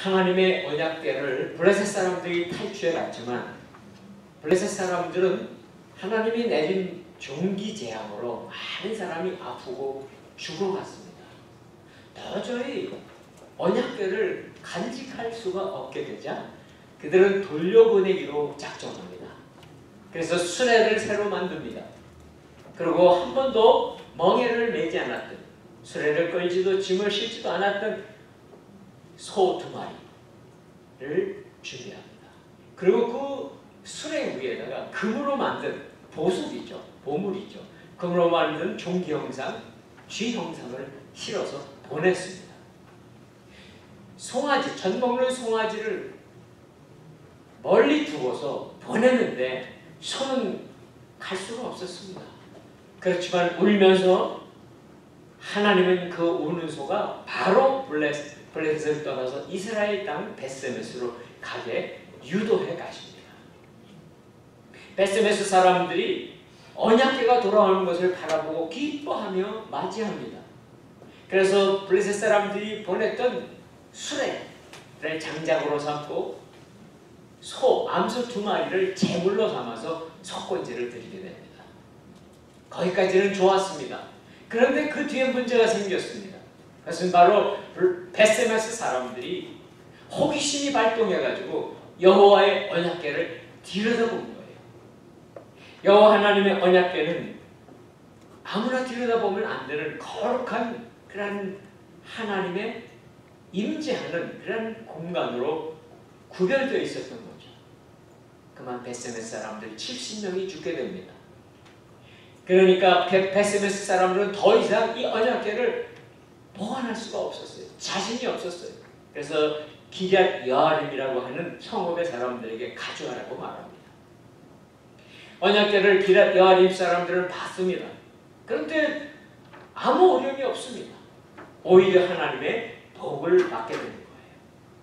하나님의 언약궤를 블레셋 사람들이 탈취해 갔지만 블레셋 사람들은 하나님이 내린 종기 재앙으로 많은 사람이 아프고 죽어갔습니다. 도저히 언약궤를 간직할 수가 없게 되자 그들은 돌려보내기로 작정합니다. 그래서 수레를 새로 만듭니다. 그리고 한 번도 멍에를 매지 않았던, 수레를 끌지도 짐을 싣지도 않았던 소 2마리를 준비합니다. 그리고 그 수레 위에다가 금으로 만든 보석이죠. 보물이죠. 금으로 만든 종기 형상, 쥐 형상을 실어서 보냈습니다. 송아지, 젖 먹는 송아지를 멀리 두고서 보내는데 소는 갈 수가 없었습니다. 그렇지만 울면서 하나님은 그 우는 소가 바로 블레셋을 떠나서 이스라엘 땅 베스메스로 가게 유도해 가십니다. 베스메스 사람들이 언약궤가 돌아오는 것을 바라보고 기뻐하며 맞이합니다. 그래서 블레셋 사람들이 보냈던 수레를 장작으로 삼고 암소 2마리를 제물로 삼아서 석곤지를 드리게 됩니다. 거기까지는 좋았습니다. 그런데 그 뒤에 문제가 생겼습니다. 그것은 바로 베스메스 사람들이 호기심이 발동해가지고 여호와의 언약궤를 들여다본 거예요. 여호와 하나님의 언약궤는 아무나 들여다보면 안 되는 거룩한 그런 하나님의 임재하는 그런 공간으로 구별되어 있었던 거죠. 그만 베스메스 사람들 70명이 죽게 됩니다. 그러니까 베스메스 사람들은 더 이상 이 언약궤를 보관할 수가 없었어요. 자신이 없었어요. 그래서 기럇 여아림이라고 하는 성읍의 사람들에게 가져가라고 말합니다. 언약궤를 기럇 여아림 사람들은 받습니다. 그런데 아무 어려움이 없습니다. 오히려 하나님의 복을 받게 되는 거예요.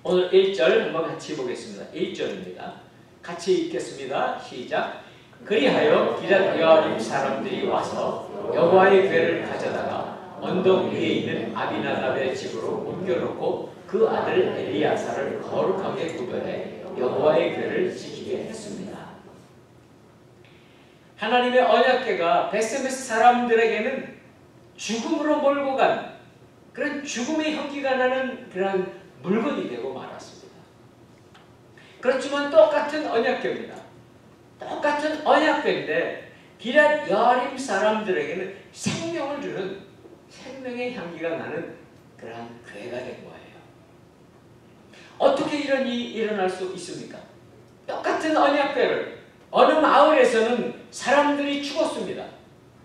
오늘 1절 한번 같이 보겠습니다. 1절입니다. 같이 읽겠습니다. 시작. 그리하여 기럇 여아림 사람들이 와서 여호와의 궤를 가져다가 언덕 위에 있는 아비나답의 집으로 옮겨놓고 그 아들 엘리야사를 거룩하게 구별해 여호와의 궤를 지키게 했습니다. 하나님의 언약궤가 베스메스 사람들에게는 죽음으로 몰고 간 그런 죽음의 향기가 나는 그런 물건이 되고 말았습니다. 그렇지만 똑같은 언약궤입니다. 똑같은 언약궤인데 기럇 여아림 사람들에게는 생명을 주는 생명의 향기가 나는 그러한 궤가 된 거예요. 어떻게 이런 일이 일어날 수 있습니까? 똑같은 언약궤를 어느 마을에서는 사람들이 죽었습니다.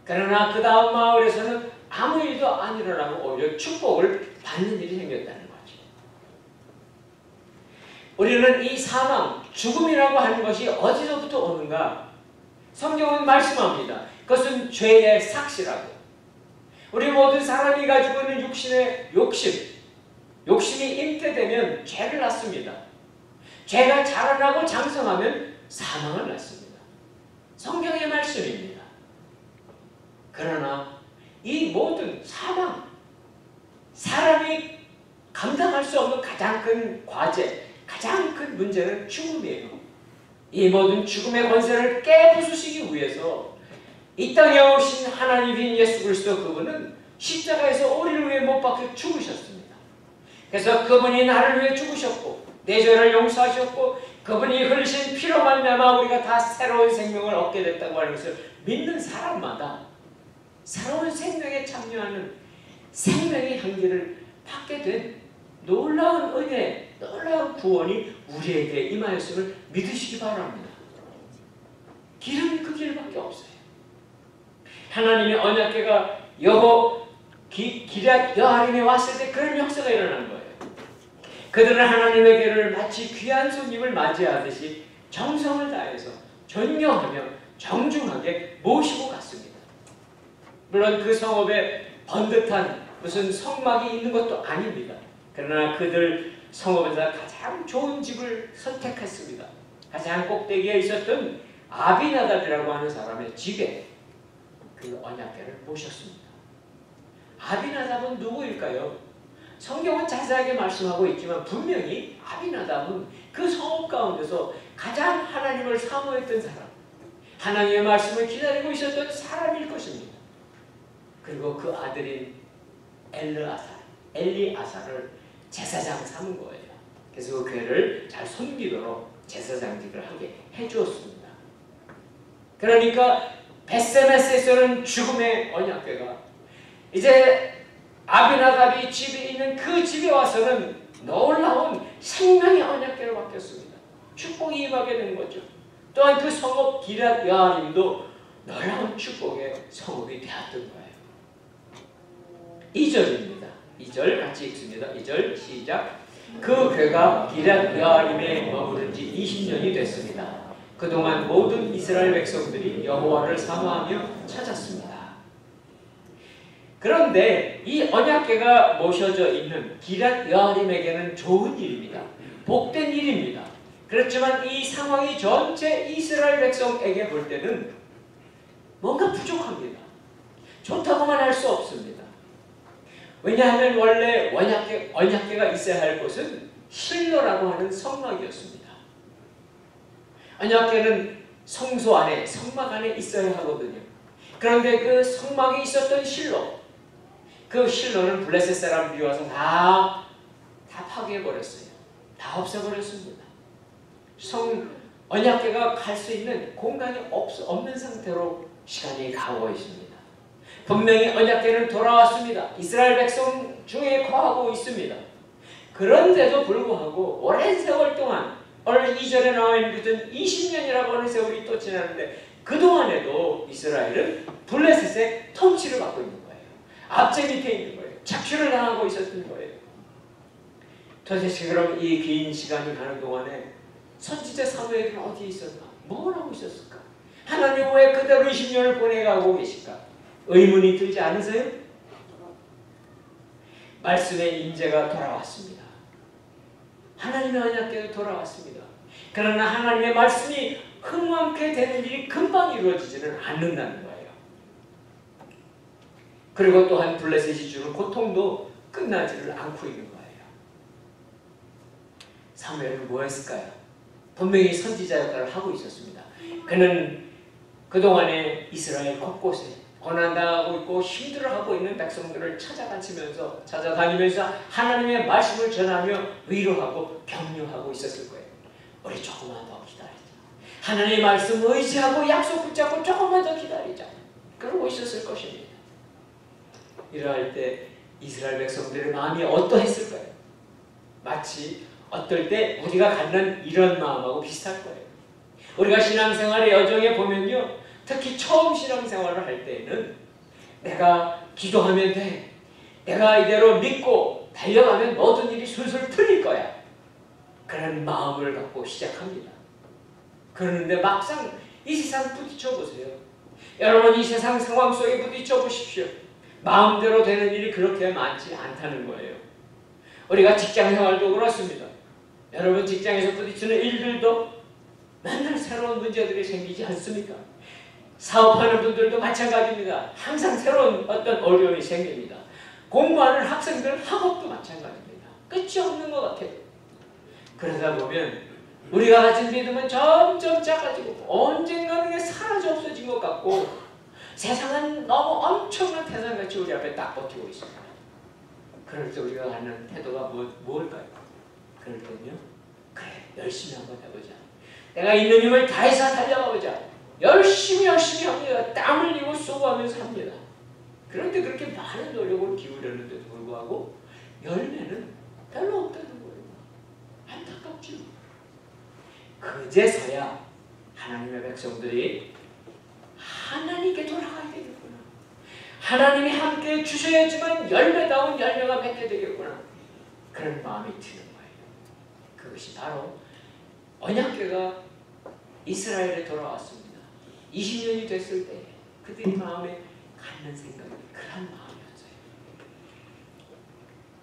그러나 그 다음 마을에서는 아무 일도 안 일어나고 오히려 축복을 받는 일이 생겼다는 거죠. 우리는 이 사망, 죽음이라고 하는 것이 어디서부터 오는가? 성경은 말씀합니다. 그것은 죄의 삭시라고. 우리 모든 사람이 가지고 있는 육신의 욕심이 잉태되면 죄를 낳습니다. 죄가 자라나고 장성하면 사망을 낳습니다. 성경의 말씀입니다. 그러나 이 모든 사망, 사람이 감당할 수 없는 가장 큰 과제, 가장 큰 문제는 죽음이에요. 이 모든 죽음의 권세를 깨부수시기 위해서 이 땅에 오신 하나님인 예수 그리스도 그분은 십자가에서 우리를 위해 못 박혀 죽으셨습니다. 그래서 그분이 나를 위해 죽으셨고 내 죄를 용서하셨고 그분이 흘리신 피로 말미암아 우리가 다 새로운 생명을 얻게 됐다고 하는 것을 믿는 사람마다 새로운 생명에 참여하는 생명의 향기를 받게 된 놀라운 은혜, 놀라운 구원이 우리에게 임하였음을 믿으시기 바랍니다. 길은 그 길밖에 없어요. 하나님의 언약궤가 기럇 여아림에 왔을 때 그런 역사가 일어나는 거예요. 그들은 하나님의 궤를 마치 귀한 손님을 맞이하듯이 정성을 다해서 존경하며 정중하게 모시고 갔습니다. 물론 그 성읍에 번듯한 무슨 성막이 있는 것도 아닙니다. 그러나 그들 성읍에서 가장 좋은 집을 선택했습니다. 가장 꼭대기에 있었던 아비나답이라고 하는 사람의 집에 그 언약궤를 모셨습니다. 아비나답은 누구일까요? 성경은 자세하게 말씀하고 있지만 분명히 아비나답은 그 성읍 가운데서 가장 하나님을 사모했던 사람, 하나님의 말씀을 기다리고 있었던 사람일 것입니다. 그리고 그 아들인 엘리아사를 제사장 삼은 거예요. 그래서 그 교회를 잘 섬기도록 제사장직을 하게 해주었습니다. 그러니까 벳세메스에서는 죽음의 언약궤가 이제 아비나답이 집에 있는 그 집에 와서는 놀라운 생명의 언약궤로 바뀌었습니다. 축복이 임하게 된 거죠. 또한 그 성읍 기럇 여아림도 놀라운 축복의 성읍이 되었던 거예요. 2절입니다. 2절 같이 읽습니다. 2절 시작. 그 궤가 기럇 여아림에 머무른 지 20년이 됐습니다. 그동안 모든 이스라엘 백성들이 여호와를 사모하며 찾았습니다. 그런데 이 언약궤가 모셔져 있는 기럇 여아림에게는 좋은 일입니다. 복된 일입니다. 그렇지만 이 상황이 전체 이스라엘 백성에게 볼 때는 뭔가 부족합니다. 좋다고만 할 수 없습니다. 왜냐하면 원래 언약궤가 있어야 할 곳은 실로라고 하는 성막이었습니다. 언약궤는 성소 안에, 성막 안에 있어야 하거든요. 그런데 그 성막이 있었던 실로, 그 실로는 블레셋 사람들이 와서 다 파괴해버렸어요. 다 없애버렸습니다. 언약궤가 갈 수 있는 공간이 없는 상태로 시간이 가고 있습니다. 분명히 언약궤는 돌아왔습니다. 이스라엘 백성 중에 거하고 있습니다. 그런데도 불구하고 오랜 세월 동안 오늘 2절에 나와 있는 것은 20년이라고 하는 세월이 또 지나는데 그동안에도 이스라엘은 블레셋의 통치를 받고 있는 거예요. 압제 밑에 있는 거예요. 착취를 당하고 있었던 거예요. 도대체 그럼 이 긴 시간이 가는 동안에 선지자 사무엘은 어디에 있었나? 뭘 하고 있었을까? 하나님 왜 그대로 20년을 보내가고 계실까? 의문이 들지 않으세요? 말씀의 인재가 돌아왔습니다. 하나님의 언약궤도 돌아왔습니다. 그러나 하나님의 말씀이 흥왕케 되는 일이 금방 이루어지지는 않는다는 거예요. 그리고 또한 블레셋이 주는 고통도 끝나지를 않고 있는 거예요. 사무엘은 뭐 했을까요? 분명히 선지자 역할을 하고 있었습니다. 그는 그동안에 이스라엘 곳곳에 고난당하고 있고 힘들어하고 있는 백성들을 찾아다니면서 하나님의 말씀을 전하며 위로하고 격려하고 있었을 거예요. 우리 조금만 더 기다리자. 하나님의 말씀 의지하고 약속 붙잡고 조금만 더 기다리자. 그러고 있었을 것입니다. 이러할 때 이스라엘 백성들의 마음이 어떠했을까요? 마치 어떨 때 우리가 갖는 이런 마음하고 비슷할 거예요. 우리가 신앙생활의 여정에 보면요. 특히 처음 신앙생활을 할 때에는 내가 기도하면 돼. 내가 이대로 믿고 달려가면 모든 일이 술술 풀릴 거야. 그런 마음을 갖고 시작합니다. 그런데 막상 이 세상 부딪혀 보세요. 여러분 이 세상 상황 속에 부딪혀 보십시오. 마음대로 되는 일이 그렇게 많지 않다는 거예요. 우리가 직장생활도 그렇습니다. 여러분 직장에서 부딪히는 일들도 맨날 새로운 문제들이 생기지 않습니까? 사업하는 분들도 마찬가지입니다. 항상 새로운 어떤 어려움이 생깁니다. 공부하는 학생들 학업도 마찬가지입니다. 끝이 없는 것 같아요. 그러다 보면 우리가 가진 믿음은 점점 작아지고 언젠가는 사라져 없어진 것 같고 세상은 너무 엄청난 태산같이 우리 앞에 딱 버티고 있습니다. 그럴 때 우리가 갖는 태도가 뭘까요? 그럴 때는요. 그래 열심히 한번 해보자. 내가 있는 힘을 다해서 달려가보자. 열심히 합니다. 땀 흘리고 쏘고하면서 합니다. 그런데 그렇게 많은 노력을 기울였는데도 불구하고 열매는 별로 없다는 거예요. 안타깝죠. 그제서야 하나님의 백성들이 하나님께 돌아가야 되겠구나. 하나님이 함께 주셔야지만 열매다운 열매가 맺게 되겠구나. 그런 마음이 드는 거예요. 그것이 바로 언약궤가 이스라엘에 돌아왔습니다. 20년이 됐을 때 그들의 마음에 갖는 생각이 그런 마음이었어요.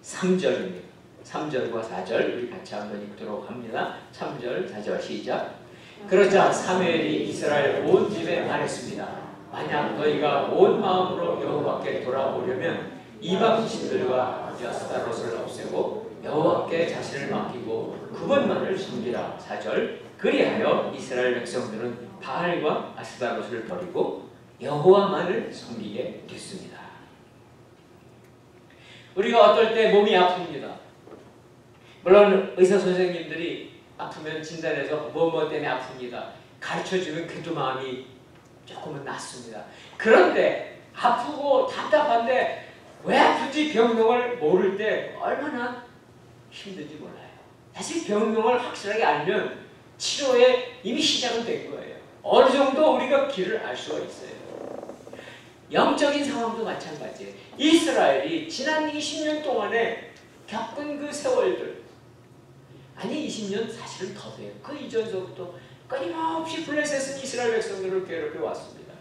3절입니다. 3절과 4절 우리 같이 한번 읽도록 합니다. 3절, 4절 시작. 그러자 사무엘이 이스라엘 온 집에 말했습니다. 만약 너희가 온 마음으로 여호와께 돌아오려면 이방 신들과 아스타롯을 없애고 여호와께 자신을 맡기고 그분만을 섬기라. 4절 그리하여 이스라엘 백성들은 바알과 아스타롯을 버리고 여호와만을 섬기게 됐습니다. 우리가 어떨 때 몸이 아픕니다. 물론 의사 선생님들이 아프면 진단해서 뭐 때문에 아픕니다. 가르쳐주면 그래도 마음이 조금은 낫습니다. 그런데 아프고 답답한데 왜 아픈지 병명을 모를 때 얼마나 힘든지 몰라요. 사실 병명을 확실하게 알면 치료에 이미 시작은 된 거예요. 어느 정도 우리가 길을 알 수가 있어요. 영적인 상황도 마찬가지예요. 이스라엘이 지난 20년 동안에 겪은 그 세월들, 아니 20년 사실은 더 돼요. 그 이전서부터 끊임없이 블레셋은 이스라엘 백성들을 괴롭혀 왔습니다.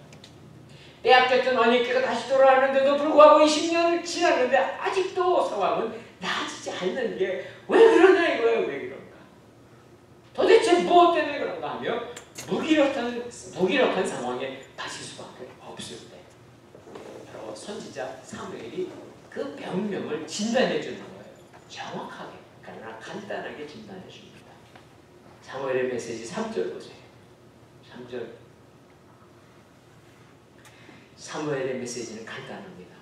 빼앗겼던 언약궤가 다시 돌아왔는데도 불구하고 20년을 지났는데 아직도 상황은 나아지지 않는 게 왜 그러냐 이거예요. 왜 그런가? 도대체 무엇 때문에 그런가 하며 무기력한 상황에 빠질 수밖에 없을 때 바로 선지자 사무엘이 그 병명을 진단해 주는 거예요. 정확하게 그러나 간단하게 진단해 줍니다. 사무엘의 메시지 3절 보세요. 3절 사무엘의 메시지는 간단합니다.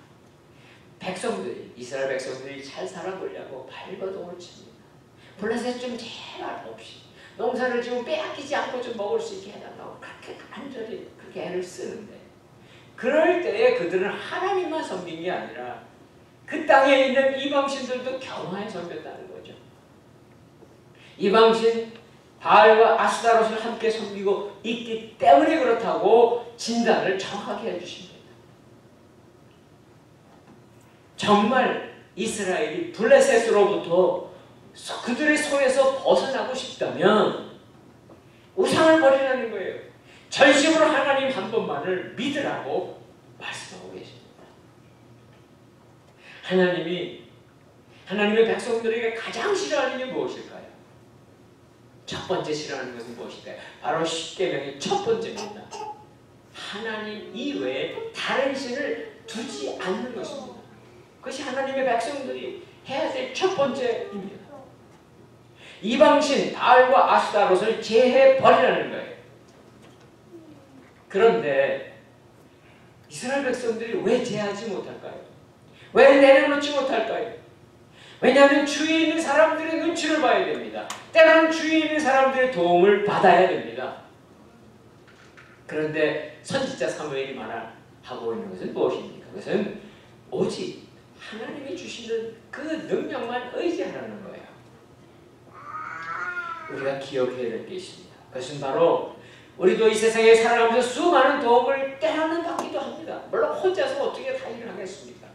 백성들이 이스라엘 백성들이 잘 살아보려고 발버둥을 칩니다. 블레셋 좀 제발 없이 농사를 지금 빼앗기지 않고 좀 먹을 수 있게 해달라고 그렇게 간절히 그렇게 애를 쓰는데 그럴 때에 그들은 하나님만 섬긴 게 아니라 그 땅에 있는 이방신들도 겸하여 섬겼다는 거죠. 이방신 바알과 아스타롯을 함께 섬기고 있기 때문에 그렇다고 진단을 정확하게 해주십니다. 정말 이스라엘이 블레셋으로부터 그들의 손에서 벗어나고 싶다면 우상을 버리라는 거예요. 전심으로 하나님 한 분만을 믿으라고 말씀하고 계십니다. 하나님의 백성들에게 가장 싫어하는 게 무엇일까요? 첫 번째 싫어하는 것은 무엇일까요? 바로 십계명의 첫 번째입니다. 하나님 이외에 다른 신을 두지 않는 것입니다. 그것이 하나님의 백성들이 해야 될 첫 번째입니다. 이방신 바알과 아스타롯을 제해 버리라는 거예요. 그런데 이스라엘 백성들이 왜 제하지 못할까요? 왜 내려놓지 못할까요? 왜냐하면 주위에 있는 사람들의 눈치를 봐야 됩니다. 때로는 주위에 있는 사람들의 도움을 받아야 됩니다. 그런데 선지자 사무엘이 말하고 있는 것은 무엇입니까? 그것은 오직 하나님이 주시는 그 능력만 의지하라는 거예요. 우리가 기억해야 될 게 있습니다. 그것은 바로 우리도 이 세상에 살아가면서 수많은 도움을 때로는 받기도 합니다. 물론 혼자서 어떻게 다 일을 하겠습니까?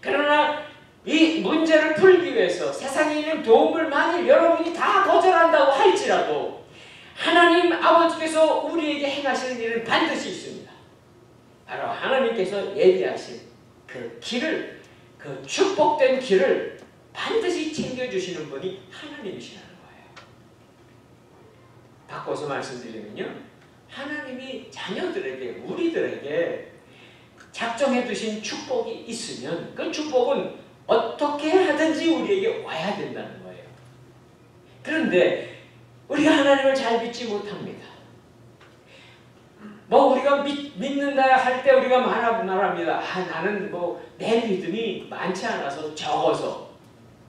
그러나 이 문제를 풀기 위해서 세상에 있는 도움을 만일 여러분이 다 거절한다고 할지라도 하나님 아버지께서 우리에게 행하시는 일은 반드시 있습니다. 바로 하나님께서 예비하신 그 길을, 그 축복된 길을 반드시 챙겨주시는 분이 하나님이시라는 거예요. 바꿔서 말씀드리면요, 하나님이 자녀들에게, 우리들에게 작정해 두신 축복이 있으면 그 축복은 어떻게 하든지 우리에게 와야 된다는 거예요. 그런데 우리가 하나님을 잘 믿지 못합니다. 우리가 믿는다 할 때 우리가 말합니다. 나는 내 믿음이 많지 않아서 적어서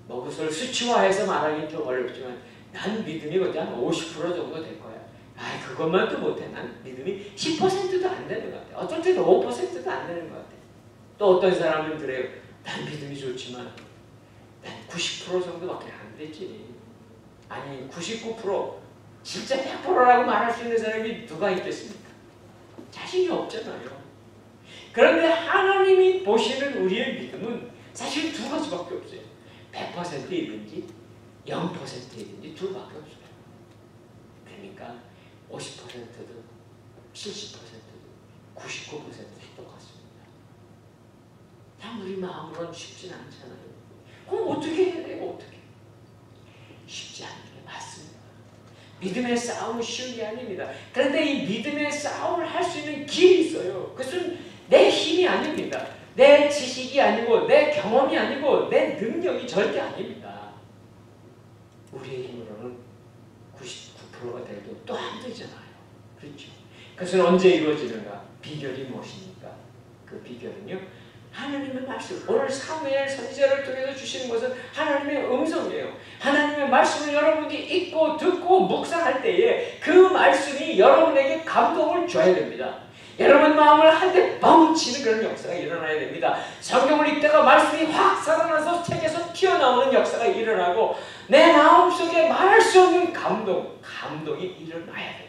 그것을 수치화해서 말하기는 좀 어렵지만 난 믿음이 거의 한 50% 정도 될 거야. 그것만도 못해. 난 믿음이 10%도 안 되는 것 같아. 어쩔 때는 5%도 안 되는 것 같아. 또 어떤 사람은 그래요. 난 믿음이 좋지만 난 90% 정도밖에 안 되지. 아니 99% 진짜 100%라고 말할 수 있는 사람이 누가 있겠습니까? 자신이 없잖아요. 그런데 하나님이 보시는 우리의 믿음은 사실 두 가지밖에 없어요. 100%이든지 0%이든지 둘밖에 없어요. 그러니까 50%든 70%든 99%든 똑같습니다. 참 우리 마음으로는 쉽진 않잖아요. 그럼 어떻게 해야 돼요? 어떻게? 쉽지 않은 게 맞습니다. 믿음의 싸움은 쉬운 게 아닙니다. 그런데 이 믿음의 싸움을 할 수 있는 길이 있어요. 그것은 내 힘이 아닙니다. 내 지식이 아니고 내 경험이 아니고 내 능력이 절대 아닙니다. 우리의 힘으로는 99%가 돼도 또 안 되잖아요. 그렇죠? 그것은 언제 이루어지는가? 비결이 무엇입니까? 그 비결은요, 하나님의 말씀. 오늘 사무엘 선지자를 통해서 주시는 것은 하나님의 음성이에요. 하나님의 말씀을 여러분이 읽고 듣고 묵상할 때에 그 말씀이 여러분에게 감동을 줘야 됩니다. 여러분 마음을 한데 뻥치는 그런 역사가 일어나야 됩니다. 성경을 읽다가 말씀이 확 살아나서 책에서 튀어나오는 역사가 일어나고 내 마음속에 말할 수 없는 감동이 일어나야 돼요.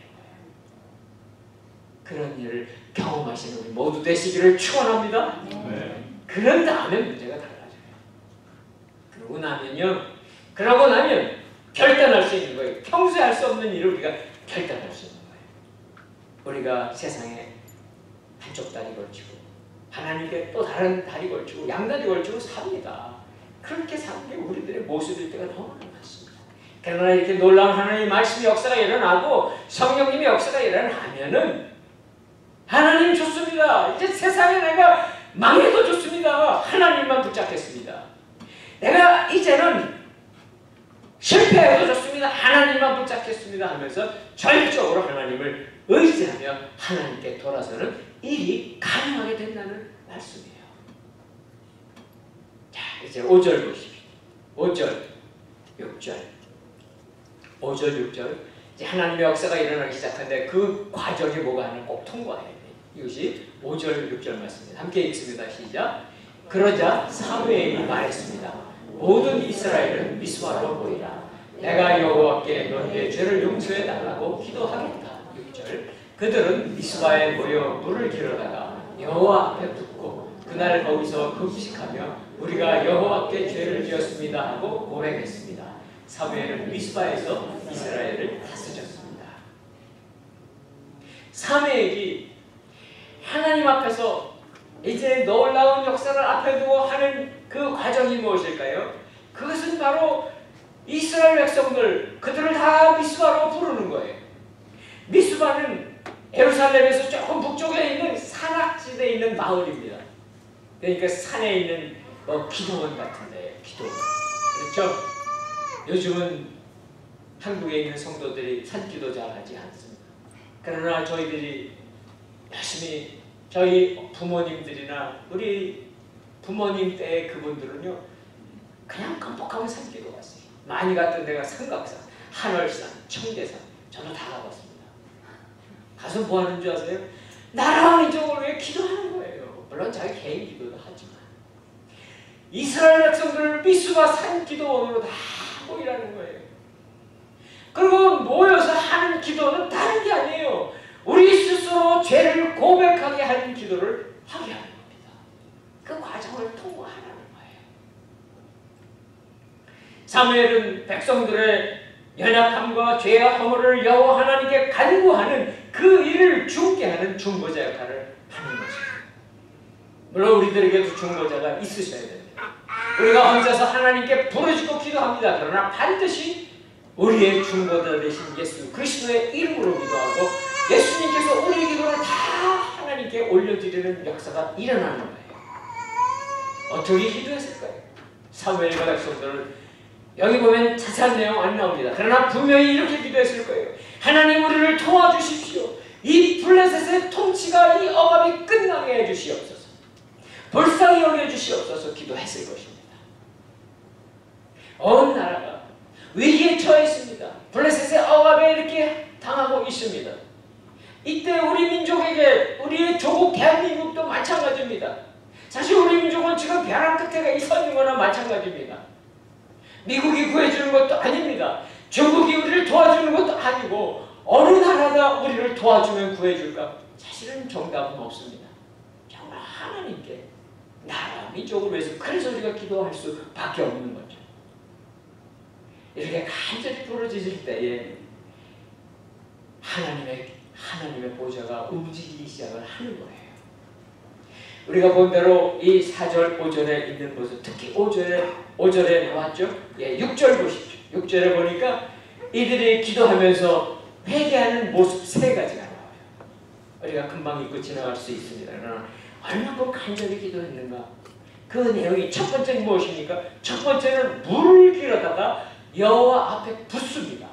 그런 일을 경험하시는 우리 모두 되시기를 축원합니다. 그런 다음에 문제가 달라져요. 그러고 나면 결단할 수 있는 거예요. 평소에 할 수 없는 일을 우리가 결단할 수 있는 거예요. 우리가 세상에 한쪽 다리 걸치고 하나님께 또 다른 다리 걸치고 양다리 걸치고 삽니다. 그렇게 사는 게 우리들의 모습일 때가 너무나 많습니다. 그러나 이렇게 놀라운 하나님의 말씀의 역사가 일어나고 성령님의 역사가 일어나면은 하나님 좋습니다. 이제 세상에 내가 망해도 좋습니다. 하나님만 붙잡겠습니다. 내가 이제는 실패해도 좋습니다. 하나님만 붙잡겠습니다 하면서 절적으로 하나님을 의지하며 하나님께 돌아서는 일이 가능하게 된다는 말씀이에요. 자, 이제 5절 보십시오. 5절, 6절. 5절, 6절. 이제 하나님의 역사가 일어나기 시작하는데 그 과정이 뭐가 하나 꼭 통과해야 돼요. 이것이 5절, 6절 말씀입니다. 함께 읽습니다. 시작. 그러자 사무엘이 말했습니다. 모든 이스라엘은 미스바로 모이라. 내가 여호와께 너희의 죄를 용서해 달라고 기도하겠다. 6절. 그들은 미스바에 모여 물을 길어다가 여호와 앞에 붓고 그날 거기서 금식하며 우리가 여호와께 죄를 지었습니다 하고 고백했습니다. 사무엘은 미스바에서 이스라엘을 다스렸습니다. 사무엘이 하나님 앞에서 이제 놀라운 역사를 앞에 두고 하는 그 과정이 무엇일까요? 그것은 바로 이스라엘 백성들, 그들을 다 미스바로 부르는 거예요. 미스바는 예루살렘에서 조금 북쪽에 있는 산악지대에 있는 마을입니다. 그러니까 산에 있는 기도원 같은데, 기도원. 그렇죠? 요즘은 한국에 있는 성도들이 산기도 잘 하지 않습니다. 그러나 저희들이 열심히 저희 부모님들이나 우리 부모님 때의 그분들은요, 그냥 깜빡하면 산기도 갔어요. 많이 갔던 데가 삼각산, 한월산, 청계산, 저는 다 가봤습니다. 가서 뭐 하는 줄 아세요? 나라와 민족을 위해 기도하는 거예요. 물론 자기 개인 기도도 하지만 이스라엘 백성들을 미스바 산 기도원으로 다 모이라는 거예요. 그리고 모여서 하는 기도는 다른 게 아니에요. 우리 스스로 죄를 고백하게 하는 기도를 하게 하는 겁니다. 그 과정을 통과하라는 거예요. 사무엘은 백성들의 연약함과 죄와 허물을 여호와 하나님께 간구하는 그 일을 죽게 하는 중보자 역할을 하는 것입니다. 물론 우리들에게도 중보자가 있으셔야 됩니다. 우리가 혼자서 하나님께 부르짖고 기도합니다. 그러나 반드시 우리의 중보자 되신 예수 그리스도의 이름으로 기도하고 예수님께서 우리의 기도를 다 하나님께 올려드리는 역사가 일어나는 거예요. 어떻게 기도했을까요? 사무엘과 백성들을 여기 보면 자세한 내용 안 나옵니다. 그러나 분명히 이렇게 기도했을 거예요. 하나님 우리를 도와주십시오. 이 블레셋의 통치가 이 억압이 끝나게 해주시옵소서. 불쌍히 여겨주시옵소서 기도했을 것입니다. 온 나라가 위기에 처했습니다. 블레셋의 억압에 이렇게 당하고 있습니다. 이때 우리 민족에게 우리의 조국 대한민국도 마찬가지입니다. 사실 우리 민족은 지금 벼랑 끝에 서 있는 거나 마찬가지입니다. 미국이 구해주는 것도 아닙니다. 중국이 우리를 도와주는 것도 아니고 어느 나라가 우리를 도와주면 구해줄까? 사실은 정답은 없습니다. 정말 하나님께 나라, 민족을 위해서 그래서 우리가 기도할 수밖에 없는 거죠. 이렇게 간절히 부르짖을 때에 하나님의 보좌가 움직이기 시작을 하는 거예요. 우리가 본 대로 이 4절, 5절에 있는 모습, 특히 5절에 나왔죠? 6절 보십시오. 6절에 보니까 이들이 기도하면서 회개하는 모습 3가지가 나와요. 우리가 금방 읽고 지나갈 수 있습니다. 그러나 얼마큼 간절히 기도했는가. 그 내용이 첫 번째는 무엇입니까? 첫 번째는 물을 길어다가 여호와 앞에 붓습니다.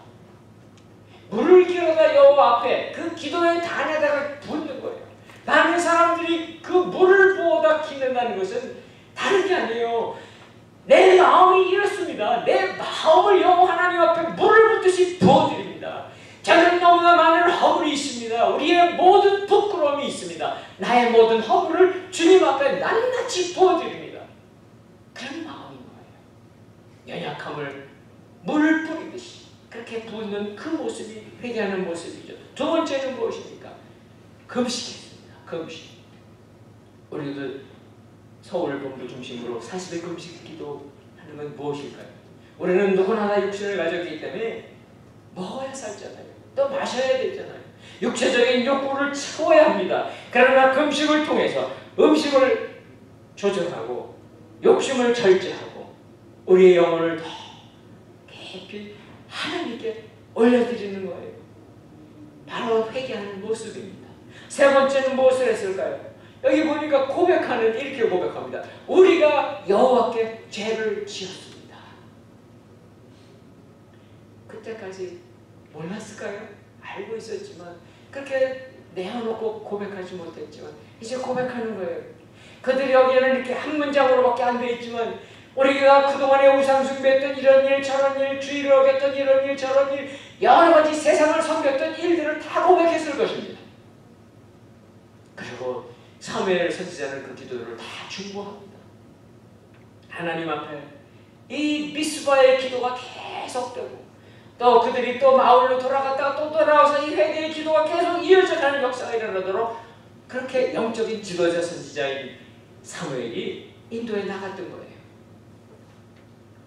물을 길어다 여호와 앞에 그 기도의 단에다가 붓는 거예요. 많은 사람들이 그 물을 부어다 기는다는 것은 다른 게 아니에요. 내 마음이 이렇습니다. 내 마음을 여호와 하나님 앞에 물을 붓듯이 부어드립니다. 저는 너무나 많은 허물이 있습니다. 우리의 모든 부끄러움이 있습니다. 나의 모든 허물을 주님 앞에 낱낱이 부어드립니다. 그런 마음인 거예요. 연약함을 물을 뿌리듯이 그렇게 부는 그 모습이 회개하는 모습이죠. 두 번째는 무엇입니까? 금식했습니다. 금식. 우리도 서울 본부 중심으로 40일 금식 기도하는 건 무엇일까요? 우리는 누구나 다 육신을 가졌기 때문에 먹어야 살잖아요. 또 마셔야 되잖아요. 육체적인 욕구를 채워야 합니다. 그러나 금식을 통해서 음식을 조절하고 욕심을 절제하고 우리의 영혼을 더 깊이 하나님께 올려드리는 거예요. 바로 회개하는 모습입니다. 세 번째는 무엇을 했을까요? 여기 보니까 고백하는 이렇게 고백합니다. 우리가 여호와께 죄를 지었습니다. 그때까지 몰랐을까요? 알고 있었지만 그렇게 내어놓고 고백하지 못했지만 이제 고백하는 거예요. 그들이 여기에는 이렇게 한 문장으로밖에 안 돼 있지만 우리가 그동안에 우상 숭배했던 이런 일 저런 일 주의를 어겼던 이런 일 저런 일 여러 가지 세상을 섬겼던 일들을 다 고백했을 것입니다. 그리고 사무엘 선지자는 그 기도를 다 중보합니다. 하나님 앞에 이 미스바의 기도가 계속되고 또 그들이 또 마을로 돌아갔다가 또 돌아와서 이 회개의 기도가 계속 이어져가는 역사가 일어나도록 그렇게 영적인 지도자 선지자인 사무엘이 인도에 나갔던 거예요.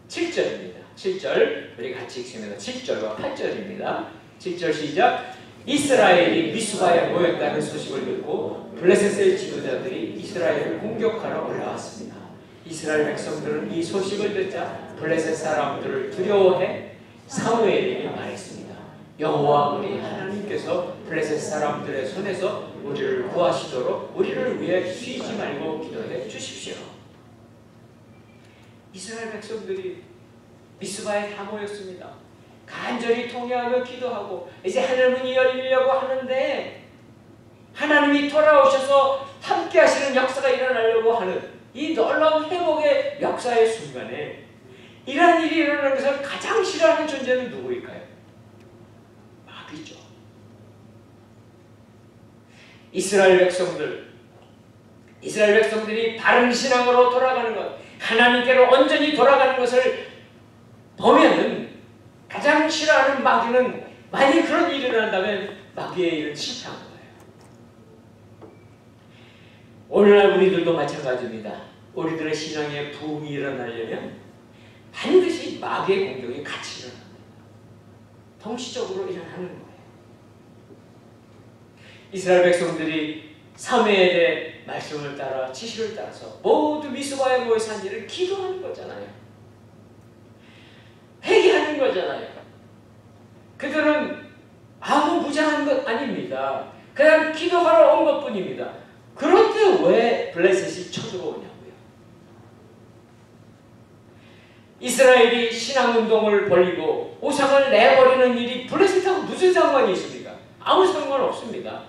7절입니다. 7절 우리 같이 읽습니다. 7절과 8절입니다. 7절 시작. 이스라엘이 미스바에 모였다는 소식을 듣고 블레셋의 지도자들이 이스라엘을 공격하러 올라왔습니다. 이스라엘 백성들은 이 소식을 듣자 블레셋 사람들을 두려워해 사무엘에게 말했습니다. 여호와 우리 하나님께서 블레셋 사람들의 손에서 우리를 구하시도록 우리를 위해 쉬지 말고 기도해 주십시오. 이스라엘 백성들이 미스바에 다 모였습니다. 간절히 통회하며 기도하고 이제 하늘문이 열리려고 하는데 하나님이 돌아오셔서 함께 하시는 역사가 일어나려고 하는 이 놀라운 회복의 역사의 순간에 이러한 일이 일어나는 것을 가장 싫어하는 존재는 누구일까요? 마귀죠. 이스라엘 백성들이 바른 신앙으로 돌아가는 것, 하나님께로 온전히 돌아가는 것을 보면은 가장 싫어하는 마귀는 만약 그런 일이 일어난다면 마귀의 일은 실패한 거예요. 오늘날 우리들도 마찬가지입니다. 우리들의 신앙의 부흥이 일어나려면 반드시 마귀의 공격이 같이 일어납니다. 동시적으로 일어나는 거예요. 이스라엘 백성들이 사무엘의 말씀을 따라 지시를 따라서 모두 미스바에 모여서 한 일을 기도하는 거잖아요. 회개하는 거잖아요. 그들은 아무 무장한 것 아닙니다. 그냥 기도하러 온 것뿐입니다. 그런데 왜 블레셋이 쳐들어오냐고요. 이스라엘이 신앙운동을 벌이고 우상을 내버리는 일이 블레셋하고 무슨 상관이 있습니까? 아무 상관 없습니다.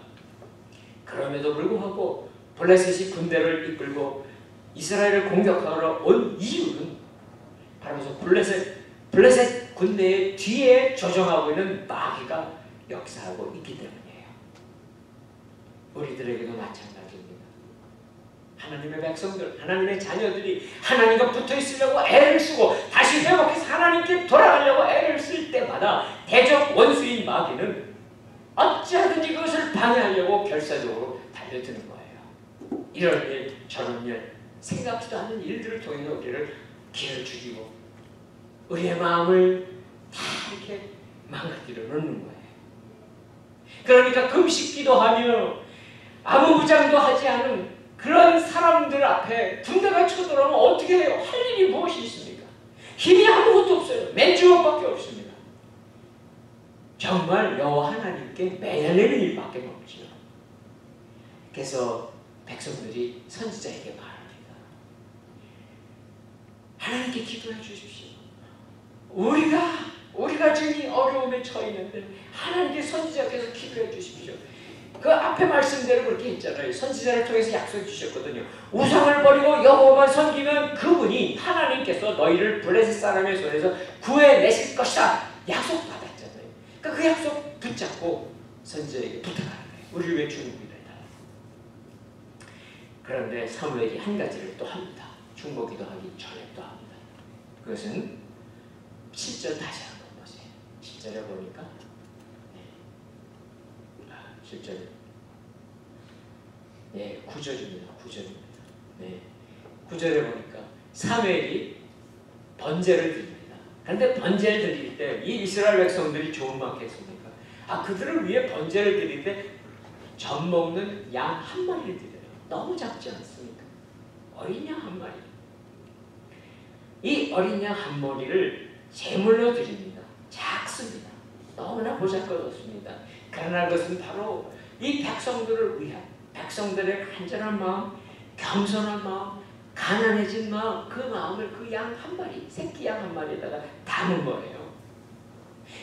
그럼에도 불구하고 블레셋이 군대를 이끌고 이스라엘을 공격하러 온 이유는 바로 블레셋 군대의 뒤에 조정하고 있는 마귀가 역사하고 있기 때문이에요. 우리들에게도 마찬가지입니다. 하나님의 백성들, 하나님의 자녀들이 하나님과 붙어있으려고 애를 쓰고 다시 회복해서 하나님께 돌아가려고 애를 쓸 때마다 대적 원수인 마귀는 어찌하든지 그것을 방해하려고 결사적으로 달려드는 거예요. 이런 일, 저런 일, 생각지도 않는 일들을 통해서 우리를 기회를 죽이고 우리의 마음을 다 이렇게 망가뜨려 놓는 거예요. 그러니까 금식 기도하며 아무 무장도 하지 않은 그런 사람들 앞에 군대가 쳐들어오면 어떻게 해요? 할 일이 무엇이 있습니까? 힘이 아무것도 없어요. 맨주먹밖에 없습니다. 정말 여호와 하나님께 매달리는 일밖에 없죠. 그래서 백성들이 선지자에게 말합니다. 하나님께 기도해 주십시오. 우리가 지금 이 어려움에 처해 있는데 하나님께 선지자께서 기도해 주십시오. 그 앞에 말씀대로 그렇게 했잖아요. 선지자를 통해서 약속해 주셨거든요. 우상을 버리고 여호와만 섬기면 그분이 하나님께서 너희를 블레셋 사람의 손에서 구해내실 것이다 약속 받았잖아요. 그러니까 그 약속 붙잡고 선지자에게 부탁하는 거예요. 우리를 왜 중보기도를 달라. 그런데 사무엘이 한 가지를 또 합니다. 중보기도 하기 전에 또 합니다. 그것은 7절 다시 한번 보세요. 7절에 보니까 7절 9절입니다. 9절입니다. 9절에 보니까 사무엘이 번제를 드립니다. 그런데 번제를 드릴 때 이 이스라엘 백성들이 좋은 마음 했습니까? 그들을 위해 번제를 드릴 때 젖 먹는 양 한 마리를 드려요. 너무 작지 않습니까? 어린 양 한 마리. 이 어린 양 한 마리를 제물로 드립니다. 작습니다. 너무나 보잘것없습니다. 그러나 그것은 바로 이 백성들을 위한 백성들의 간절한 마음, 겸손한 마음, 가난해진 마음, 그 마음을 그 양 한 마리, 새끼 양 한 마리에다가 담은 거예요.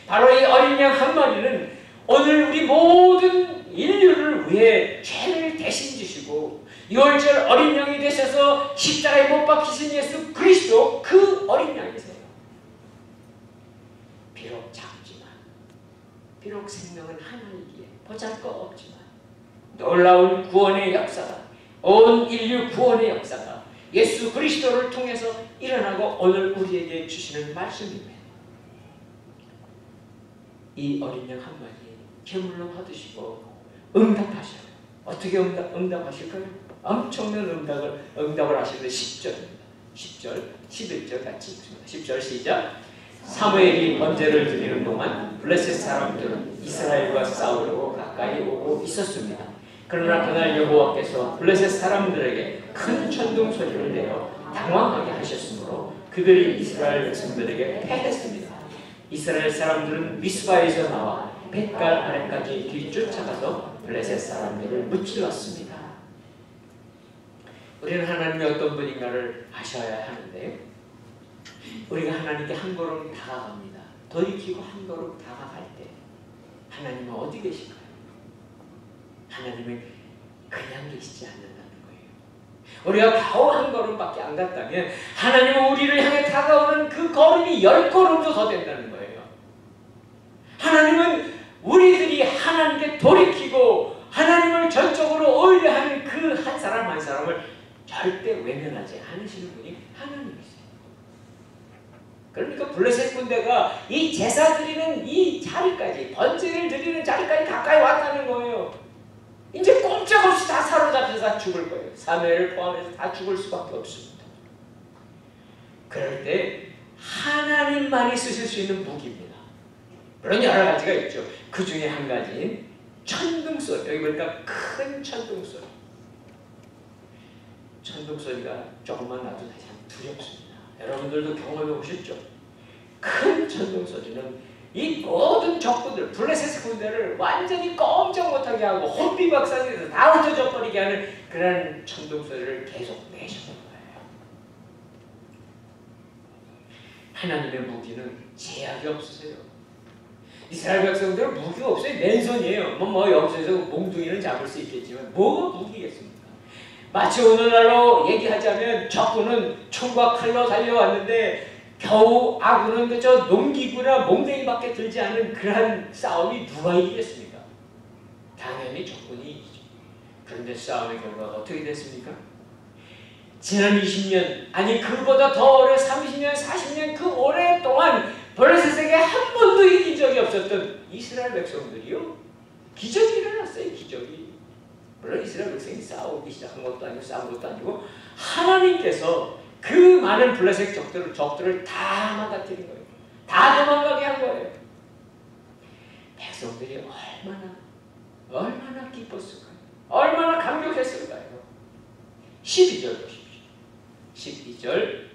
바로 이 어린 양 한 마리는 오늘 우리 모든 인류를 위해 죄를 대신 지시고 유월절 어린 양이 되셔서 십자가에 못 박히신 예수 그리스도 그 어린 양이세요. 비록 작지만, 비록 생명은 하나이기에 보잘것없지만 놀라운 구원의 역사가, 온 인류 구원의 역사가 예수 그리스도를 통해서 일어나고 오늘 우리에게 주시는 말씀입니다. 이 어린 양 한 마리 제물로 받으시고 응답하셔요. 어떻게 응답하실까요? 엄청난 응답을 하시는데 10절입니다. 10절, 11절 같이 읽습니다. 10절 시작. 사무엘이 번제를 드리는 동안 블레셋 사람들은 이스라엘과 싸우려고 가까이 오고 있었습니다. 그러나 그날 여호와께서 블레셋 사람들에게 큰 천둥 소리를 내어 당황하게 하셨으므로 그들이 이스라엘 백성들에게 패했습니다. 이스라엘 사람들은 미스바에서 나와 벳갈 아래까지 뒤쫓아가서 블레셋 사람들을 무찔렀습니다. 우리는 하나님이 어떤 분인가를 아셔야 하는데 우리가 하나님께 한 걸음 다가갑니다. 돌이키고 한 걸음 다가갈 때 하나님은 어디 계실까요? 하나님은 그냥 계시지 않는다는 거예요. 우리가 겨우 한 걸음밖에 안 갔다면 하나님은 우리를 향해 다가오는 그 걸음이 10걸음도 더 된다는 거예요. 하나님은 우리들이 하나님께 돌이키고 하나님을 전적으로 의뢰하는 그 한 사람 한 사람을 절대 외면하지 않으시는 분이 하나님이세요. 그러니까 블레셋 군대가 이 제사 드리는 이 자리까지, 번제를 드리는 자리까지 가까이 왔다는 거예요. 이제 꼼짝없이 다 사로잡혀서 다 죽을 거예요. 사무엘을 포함해서 다 죽을 수밖에 없습니다. 그럴 때 하나님만이 쓰실 수 있는 무기입니다. 물론 여러 가지가 있죠. 그 중에 한 가지인 천둥소리. 여기 보니까 큰 천둥소리. 천둥소리가 조금만 나도 참 두렵습니다. 여러분들도 경험해 보셨죠? 큰 천둥소리는 이 모든 적군들, 블레셋 군대를 완전히 꼼짝 못하게 하고 혼비박산에서 다 흩어져 버리게 하는 그런 천둥소리를 계속 내시는 거예요. 하나님의 무기는 제약이 없으세요. 이스라엘 백성들은 무기가 없어요. 맨손이에요. 여기서 몽둥이는 잡을 수 있겠지만 뭐가 무기겠습니까? 마치 오늘날로 얘기하자면 적군은 총과 칼로 달려왔는데 겨우 아군은 그저 농기구나 몽둥이밖에 들지 않은 그러한 싸움이 누가 이기겠습니까? 당연히 적군이 이기죠. 그런데 싸움의 결과가 어떻게 됐습니까? 지난 20년, 아니 그보다 더 오래 30년, 40년 그 오랫동안 블레셋에게 한 번도 이긴 적이 없었던 이스라엘 백성들이요. 기적이 일어났어요. 기적이. 물론 이스라엘 백성이 싸우기 시작한 것도 아니고 싸운 것도 아니고 하나님께서 그 많은 블레셋 적들을 다 망가뜨린 거예요. 다 도망가게 한 거예요. 백성들이 얼마나 기뻤을까요? 얼마나 감격했을까요? 12절 보십시오. 12절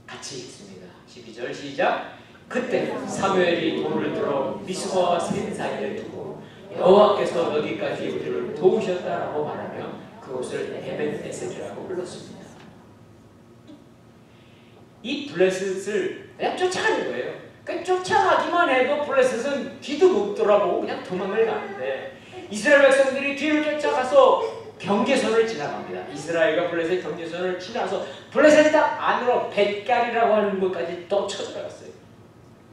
같이 읽습니다. 12절 시작. 그때 사무엘이 돌을 들어 미스바와 센 사이에 두고 여호와께서 여기까지 우리를 도우셨다라고 말하며 그곳을 에벤에셀이라고 불렀습니다. 이 블레셋을 그냥 쫓아가는 거예요. 그러니까 쫓아가기만 해도 블레셋은 뒤도 못 돌아보고 그냥 도망을 가는데 이스라엘 백성들이 뒤를 쫓아가서 경계선을 지나갑니다. 이스라엘과 블레셋 경계선을 지나서 블레셋 땅 안으로 벳갈이라고 하는 곳까지 또 쳐들어갔어요.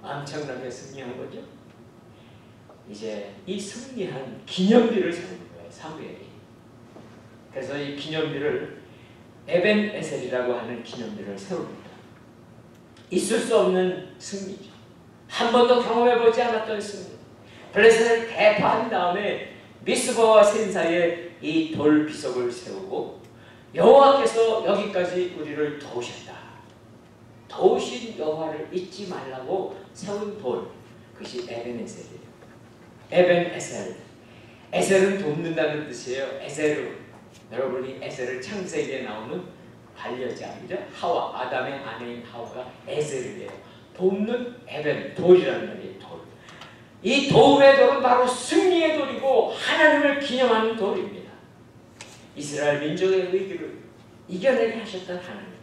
엄청나게 승리한 거죠. 이제 이 승리한 기념비를 세우는 거예요, 사무엘이. 그래서 이 기념비를 에벤에셀이라고 하는 기념비를 세웁니다. 있을 수 없는 승리죠. 한 번도 경험해보지 않았던 승리. 블레셋을 대파한 다음에 미스바와 센 사이에 이 돌 비석을 세우고 여호와께서 여기까지 우리를 도우셨다. 도우신 여호와를 잊지 말라고 세운 돌, 그것이 에벤에셀이에요. 에벤에셀. 에셀은 돕는다는 뜻이에요. 에셀은 여러분이 에셀을 창세기에 나오는 반려자이죠. 하와, 아담의 아내인 하와가 에셀이에요. 돕는 에벤, 돌이라는 말이에요. 돌. 이 도움의 돌은 바로 승리의 돌이고 하나님을 기념하는 돌입니다. 이스라엘 민족의 위기를 이겨내게 하셨던 하나님,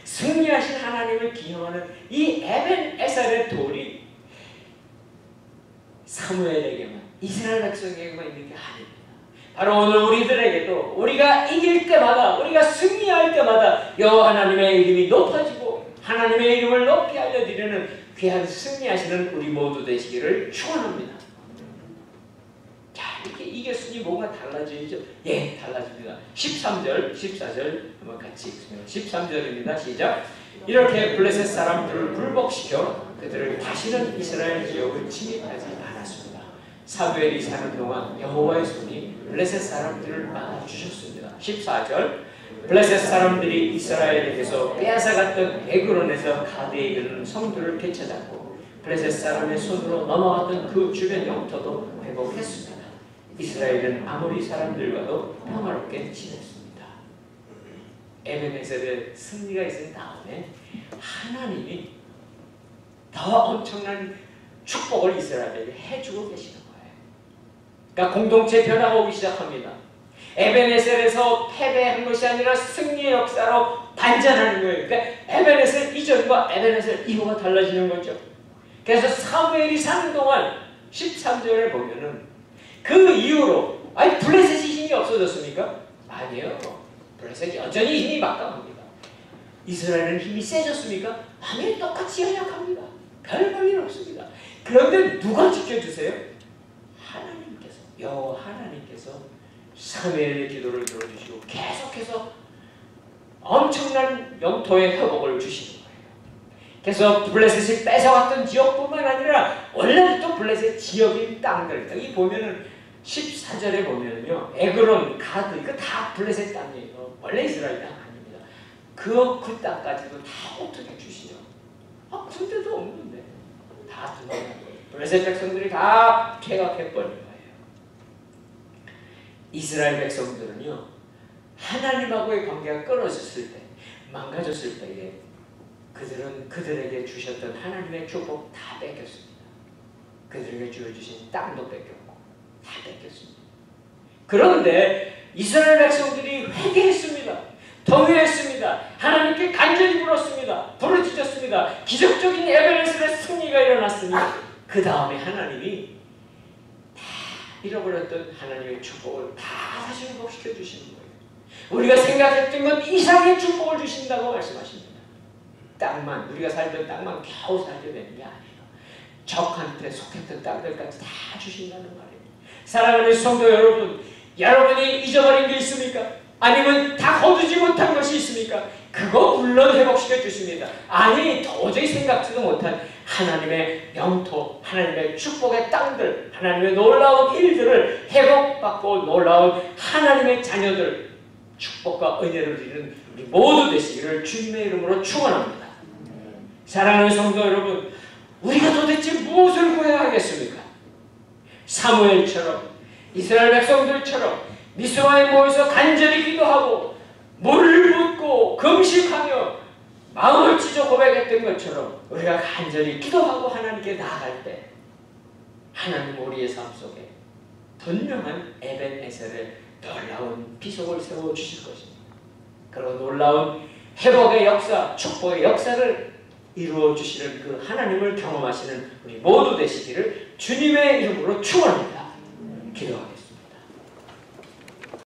승리하신 하나님을 기념하는 이 에벤에셀의 돌이 사무엘에게만, 이스라엘 백성에게만 있는 게 아닙니다. 바로 오늘 우리들에게도 우리가 이길 때마다, 우리가 승리할 때마다 여호와 하나님의 이름이 높아지고 하나님의 이름을 높이 알려드리는 귀한 승리하시는 우리 모두 되시기를 축원합니다. 자, 이렇게 이겼으니 뭐가 달라지죠? 예, 달라집니다. 13절, 14절 한번 같이 읽습니다. 13절입니다. 시작. 이렇게 블레셋 사람들을 굴복시켜 그들을 다시는 이스라엘 지역을 침입하지 않았습니다. 사무엘이 사는 동안 여호와의 손이 블레셋 사람들을 막아주셨습니다. 14절. 블레셋 사람들이 이스라엘에게서 빼앗아갔던 에그론에서 가드에 이르는 성들을 되찾았고 블레셋 사람의 손으로 넘어갔던 그 주변 영토도 회복했습니다. 이스라엘은 아모리 사람들과도 평화롭게 지냈습니다. 에벤에셀의 승리가 있은 다음에 하나님이 더 엄청난 축복을 이스라엘에게 해주고 계시는 거예요. 그러니까 공동체 변화가 오기 시작합니다. 에벤에셀에서 패배한 것이 아니라 승리의 역사로 반전하는 거예요. 그러니까 에벤에셀 이전과 에벤에셀 이후가 달라지는 거죠. 그래서 사무엘이 사는 동안 13절에 보면은 그 이후로 아니 블레셋이 힘이 없어졌습니까? 아니에요. 블레셋이 여전히 힘이 막강합니다. 이스라엘은 힘이 세졌습니까? 아니에요. 똑같이 연약합니다. 별 볼일 없습니다. 그런데 누가 지켜주세요? 하나님께서, 여호와 하나님께서 사무엘의 기도를 들어주시고 계속해서 엄청난 영토의 회복을 주시는 거예요. 그래서 블레셋이 뺏어왔던 지역뿐만 아니라 원래부터 블레셋 지역인 땅들, 여기 보면은 14절에 보면은요, 에그론, 가드, 이거 다 블레셋 땅이에요. 원래 이스라엘 땅 아닙니다. 그 땅까지도 다 어떻게 주시죠? 군대도 없는데 다 들어가는 거예요. 블레셋 백성들이 다 퇴각해버린 거예요. 이스라엘 백성들은요, 하나님하고의 관계가 끊어졌을 때, 망가졌을 때에 그들은 그들에게 주셨던 하나님의 축복 다 뺏겼습니다. 그들에게 주어주신 땅도 뺏겼고 다 뺏겼습니다. 그런데 이스라엘 백성들이 회개했습니다. 동요했습니다. 하나님께 간절히 물었습니다. 부르짖었습니다. 기적적인 에베레스의 승리가 일어났으니 그 다음에 하나님이 잃어버렸던 하나님의 축복을 다 다시 회복시켜 주시는 거예요. 우리가 생각했던 것 이상의 축복을 주신다고 말씀하십니다. 땅만, 우리가 살던 땅만 겨우 살게 되는 게 아니에요. 적한테 속했던 땅들까지 다 주신다는 말이에요. 사랑하는 성도 여러분, 여러분이 잊어버린 게 있습니까? 아니면 다 거두지 못한 것이 있습니까? 그거 물론 회복시켜 주십니다. 아니, 도저히 생각지도 못한 하나님의 영토, 하나님의 축복의 땅들, 하나님의 놀라운 일들을 회복받고 놀라운 하나님의 자녀들, 축복과 은혜를 드리는 우리 모두 되시기를 주님의 이름으로 축원합니다. 사랑하는 성도 여러분, 우리가 도대체 무엇을 구해야 하겠습니까? 사무엘처럼, 이스라엘 백성들처럼 미스바에 모여서 간절히 기도하고 물을 붓고 금식하며 마음을 찢어 고백했던 것처럼 우리가 간절히 기도하고 하나님께 나아갈 때 하나님 우리의 삶 속에 분명한 에벤에셀의 놀라운 비속을 세워주실 것입니다. 그리고 놀라운 회복의 역사, 축복의 역사를 이루어 주시는 그 하나님을 경험하시는 우리 모두 되시기를 주님의 이름으로 축원합니다.